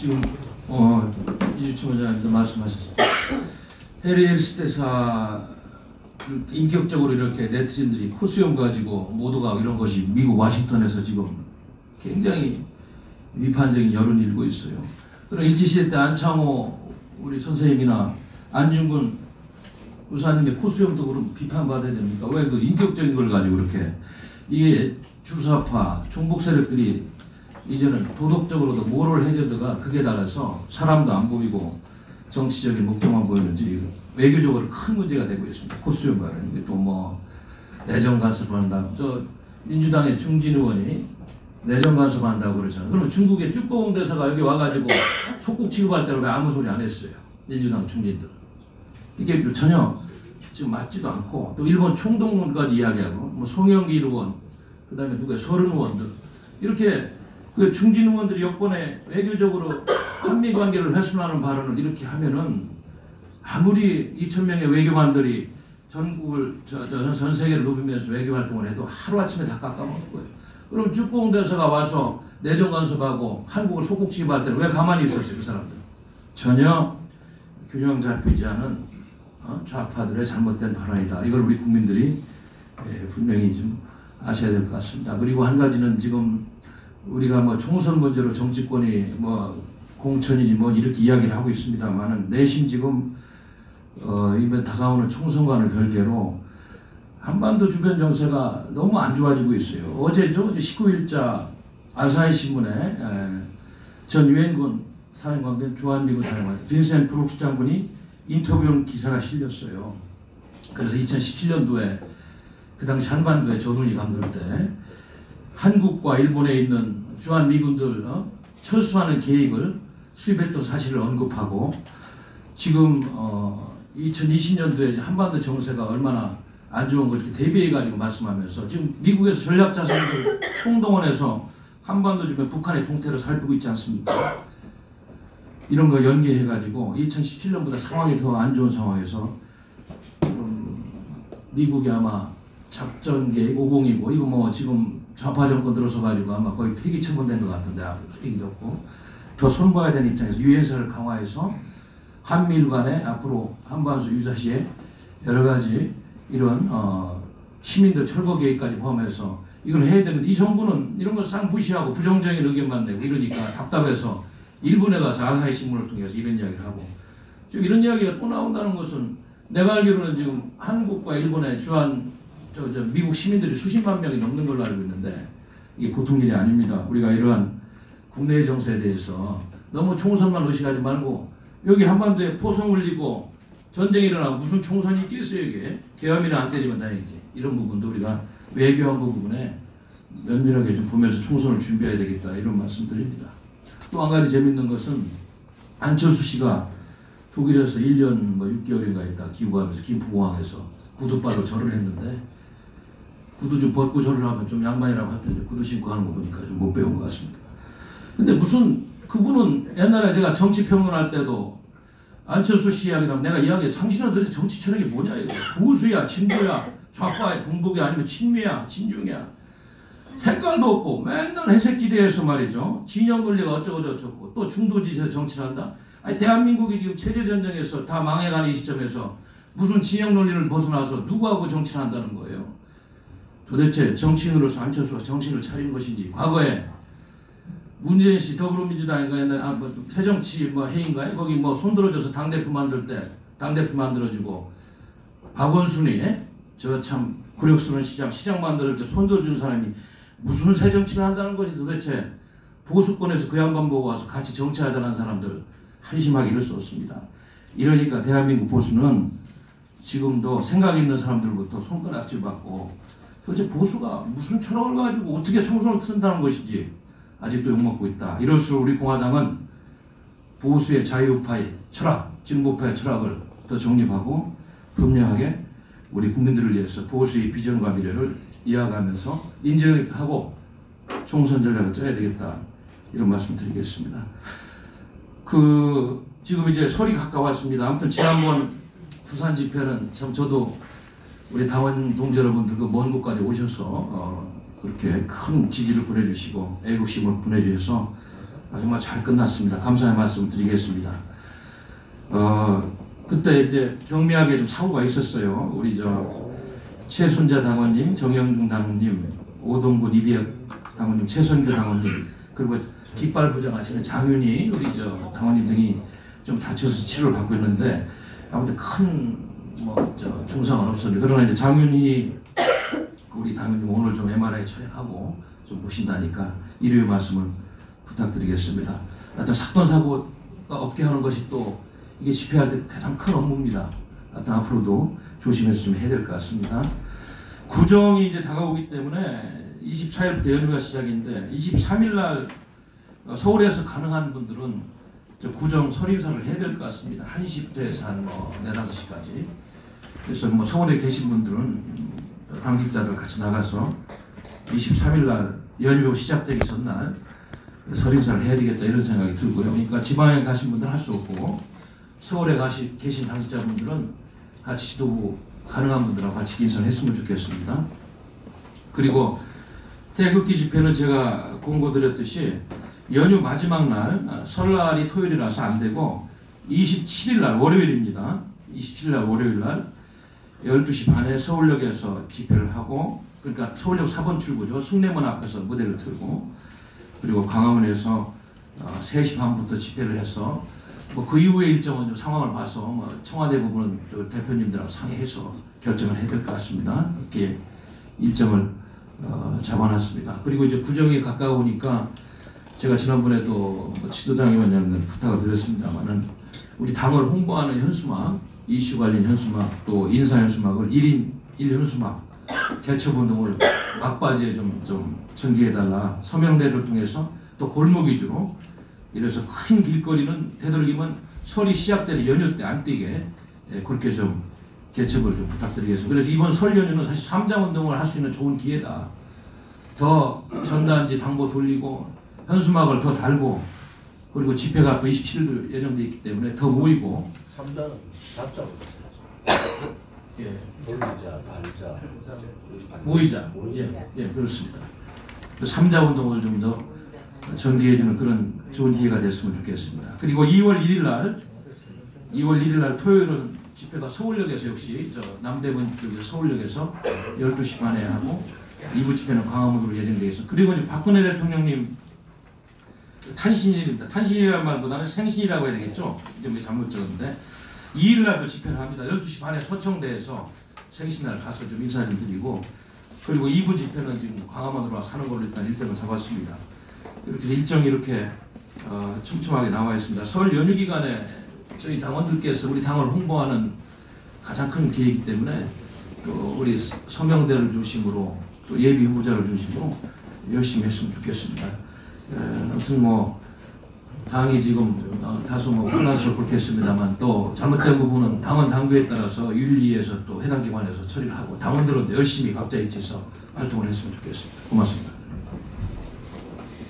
지금 이주침 원장님도 말씀하셨습니다. 해리 헬스 대사 인격적으로 이렇게 네티즌들이 코수염 가지고 모두가 이런 것이 미국 워싱턴에서 지금 굉장히 위판적인 여론이 일고 있어요. 그럼 일제시대 때 안창호 우리 선생님이나 안중근 의사님의 코수염도 그럼 비판받아야 됩니까? 왜 그 인격적인 걸 가지고 이렇게 이게 주사파 종북 세력들이 이제는 도덕적으로도 모럴 해저드가 극에 달해서 사람도 안 보이고 정치적인 목적만 보이는지 외교적으로 큰 문제가 되고 있습니다. 코수염 관련 또 뭐 내정 간섭을 한다. 저 민주당의 중진 의원이 내정 간섭 한다고 그러잖아요. 그러면 중국의 쭈꺼웅 대사가 여기 와가지고 속국 취급할 때는 왜 아무 소리 안 했어요? 민주당 중진들. 이게 전혀 지금 맞지도 않고 또 일본 총동문까지 이야기하고 뭐 송영길 의원 그다음에 누가 서른 의원들 이렇게 그 중진 의원들이 여권에 외교적으로 한미 관계를 훼손하는 발언을 이렇게 하면은 아무리 2,000명의 외교관들이 전국을 전 세계를 누비면서 외교 활동을 해도 하루 아침에 다 깎아먹을 거예요. 그럼 쭈꺼웅 대사가 와서 내정 간섭하고 한국을 소국 취급할 때는 왜 가만히 있었어요, 그 사람들? 전혀 균형 잡히지 않은 좌파들의 잘못된 발언이다. 이걸 우리 국민들이 분명히 좀 아셔야 될 것 같습니다. 그리고 한 가지는 지금 우리가 뭐 총선 문제로 정치권이 뭐 공천이지 뭐 이렇게 이야기를 하고 있습니다만은 내심 지금 이번 다가오는 총선과는 별개로 한반도 주변 정세가 너무 안 좋아지고 있어요. 어제죠, 19일자 아사히 신문에 전 유엔군 사령관인 주한미군 사령관 빈센트 브룩스 장군이 인터뷰한 기사가 실렸어요. 그래서 2017년도에 그 당시 한반도에 전운이 감돌 때 한국과 일본에 있는 주한미군들 철수하는 계획을 수립했던 사실을 언급하고 지금 2020년도에 한반도 정세가 얼마나 안 좋은 걸 이렇게 대비해가지고 말씀하면서 지금 미국에서 전략자산을 총동원해서 한반도 주변 북한의 동태를 살피고 있지 않습니까? 이런 거 연계해가지고 2017년보다 상황이 더 안 좋은 상황에서 미국이 아마 작전 계획 502고 이거 뭐 지금 좌파 정권 들어서 가지고 아마 거의 폐기 처분된 것 같은데 얘기도 없고 더 손봐야 되는 입장에서 유엔사를 강화해서 한미일 간에 앞으로 한반도 유사시에 여러 가지 이런 시민들 철거 계획까지 포함해서 이걸 해야 되는데 이 정부는 이런 거 싹 무시하고 부정적인 의견만 내고 이러니까 답답해서 일본에 가서 아사히 신문을 통해서 이런 이야기를 하고 지금 이런 이야기가 또 나온다는 것은 내가 알기로는 지금 한국과 일본의 주한 미국 시민들이 수십만 명이 넘는 걸로 알고 있는데 이게 보통 일이 아닙니다. 우리가 이러한 국내 정세에 대해서 너무 총선만 의식하지 말고 여기 한반도에 포성 울리고 전쟁이 일어나고 무슨 총선이 있겠어요. 이게 계엄이나 안 때리면 다행이지. 이런 부분도 우리가 외교안보 부분에 면밀하게 좀 보면서 총선을 준비해야 되겠다 이런 말씀드립니다. 또 한 가지 재밌는 것은 안철수 씨가 독일에서 1년 뭐 6개월인가 있다 귀국하면서 김포공항에서 구두발로 절을 했는데 구두 좀 벗고 절을 하면 좀 양반이라고 할 텐데 구두 신고 하는 거 보니까 좀 못 배운 것 같습니다. 근데 무슨 그분은 옛날에 제가 정치 평론할 때도 안철수 씨 이야기라면 내가 이야기해 당신은 도대체 정치 철학이 뭐냐 이거 보수야 진보야 좌파야 동북이야 아니면 친미야 친중이야 색깔도 없고 맨날 회색지대에서 말이죠 진영 논리가 어쩌고 저쩌고 또 중도지대에서 정치를 한다. 아니 대한민국이 지금 체제전쟁에서 다 망해가는 이 시점에서 무슨 진영 논리를 벗어나서 누구하고 정치를 한다는 거예요. 도대체 정치인으로서 안철수가 정신을 차린 것인지 과거에 문재인 씨 더불어민주당인가 옛날에 새정치 뭐 회의인가요? 거기 뭐 손들어줘서 당대표 만들 때 당대표 만들어주고 박원순이 저 참 굴욕스러운 시장 만들 때 손들어준 사람이 무슨 새정치를 한다는 것이 도대체 보수권에서 그 양반 보고 와서 같이 정치하자는 사람들 한심하게 이럴 수 없습니다. 이러니까 대한민국 보수는 지금도 생각 있는 사람들부터 손가락질 받고 도대체 보수가 무슨 철학을 가지고 어떻게 성선을 쓴다는 것인지 아직도 욕먹고 있다. 이럴수록 우리 공화당은 보수의 자유파의 철학, 진보파의 철학을 더 정립하고 분명하게 우리 국민들을 위해서 보수의 비전과 미래를 이어가면서 인정하고 총선 전략을 짜야 되겠다. 이런 말씀 드리겠습니다. 지금 이제 설이 가까웠습니다. 아무튼 지난번 부산 집회는 참 저도 우리 당원 동지 여러분들 그 먼 곳까지 오셔서 그렇게 큰 지지를 보내주시고 애국심을 보내주셔서 정말 잘 끝났습니다. 감사의 말씀 드리겠습니다. 그때 이제 경미하게 좀 사고가 있었어요. 우리 최순자 당원님, 정영중 당원님, 오동구 이대혁 당원님, 최선규 당원님, 그리고 깃발 부정하시는 장윤희 우리 당원님 등이 좀 다쳐서 치료를 받고 있는데 아무튼 큰 중상은 없었는데, 그러나 이제 장윤희 우리 당원님 오늘 좀 MRI 촬영하고 좀 보신다니까 일요일 말씀을 부탁드리겠습니다. 하여튼 사건 사고가 없게 하는 것이 또 이게 집회할 때 가장 큰 업무입니다. 하여튼 앞으로도 조심해서 좀 해야 될 것 같습니다. 구정이 이제 다가오기 때문에 24일부터 연휴가 시작인데 23일 날 서울에서 가능한 분들은 구정 설인사를 해야 될 것 같습니다. 1시부터 해서 한 4, 5시까지. 그래서 서울에 계신 분들은 당직자들 같이 나가서 23일 날 연휴 시작되기 전날 설인사를 해야 되겠다 이런 생각이 들고요. 그러니까 지방에 가신 분들은 할 수 없고 서울에 계신 당직자분들은 같이 지도부 가능한 분들하고 같이 인사를 했으면 좋겠습니다. 그리고 태극기 집회는 제가 공고드렸듯이 연휴 마지막 날 설날이 토요일이라서 안 되고 27일 날 월요일입니다. 27일 날 월요일 날 12시 반에 서울역에서 집회를 하고, 그러니까 서울역 4번 출구죠. 숭례문 앞에서 무대를 틀고, 그리고 광화문에서 3시 반부터 집회를 해서 그 이후의 일정은 좀 상황을 봐서 청와대 부분은 대표님들하고 상의해서 결정을 해야 될 것 같습니다. 이렇게 일정을 잡아놨습니다. 그리고 이제 구정이 가까우니까 제가 지난번에도 지도당위원장님 부탁을 드렸습니다만은 우리 당을 홍보하는 현수막, 이슈 관련 현수막, 또 인사 현수막을 1인 1현수막 개첩운동을 막바지에 좀 전개해달라. 서명대를 통해서 또 골목 위주로, 이래서 큰 길거리는 되도록이면 설이 시작되는 연휴 때 안 뛰게 그렇게 좀 개첩을 좀 부탁드리겠습니다. 그래서 이번 설 연휴는 사실 3장 운동을 할 수 있는 좋은 기회다. 더 전단지 당보 돌리고 현수막을 더 달고, 그리고 집회가 또 27일 예정되어 있기 때문에 더 모이고. 3장은 4장. 예. 돌리자, 달자, 모이자. 예, 그렇습니다. 3자 운동을 좀 더 전개해주는 그런 좋은 기회가 됐으면 좋겠습니다. 그리고 2월 1일 날 토요일은 집회가 서울역에서 역시 남대문 쪽에 서울역에서 12시 반에 하고 2부 집회는 광화문으로 예정되어 있습니다. 그리고 이제 박근혜 대통령님 탄신일입니다. 탄신일이라는 말보다는 생신이라고 해야 되겠죠? 이제 잘못 적었는데 2일 날도 집회를 합니다. 12시 반에 서청대에서 생신날 가서 좀 인사 좀 드리고, 그리고 2부 집회는 지금 광화문으로 사는 걸로 일단 일정을 잡았습니다. 이렇게 일정이 이렇게 촘촘하게 나와 있습니다. 설 연휴 기간에 저희 당원들께서 우리 당을 홍보하는 가장 큰 기회이기 때문에 또 우리 서명대를 중심으로 또 예비 후보자를 중심으로 열심히 했으면 좋겠습니다. 아무튼 당이 지금 다소 혼란스럽고 그렇겠습니다만, 또 잘못된 부분은 당원 당규에 따라서 윤리위에서 또 해당 기관에서 처리를 하고 당원들은 열심히 각자 위치에서 활동을 했으면 좋겠습니다. 고맙습니다.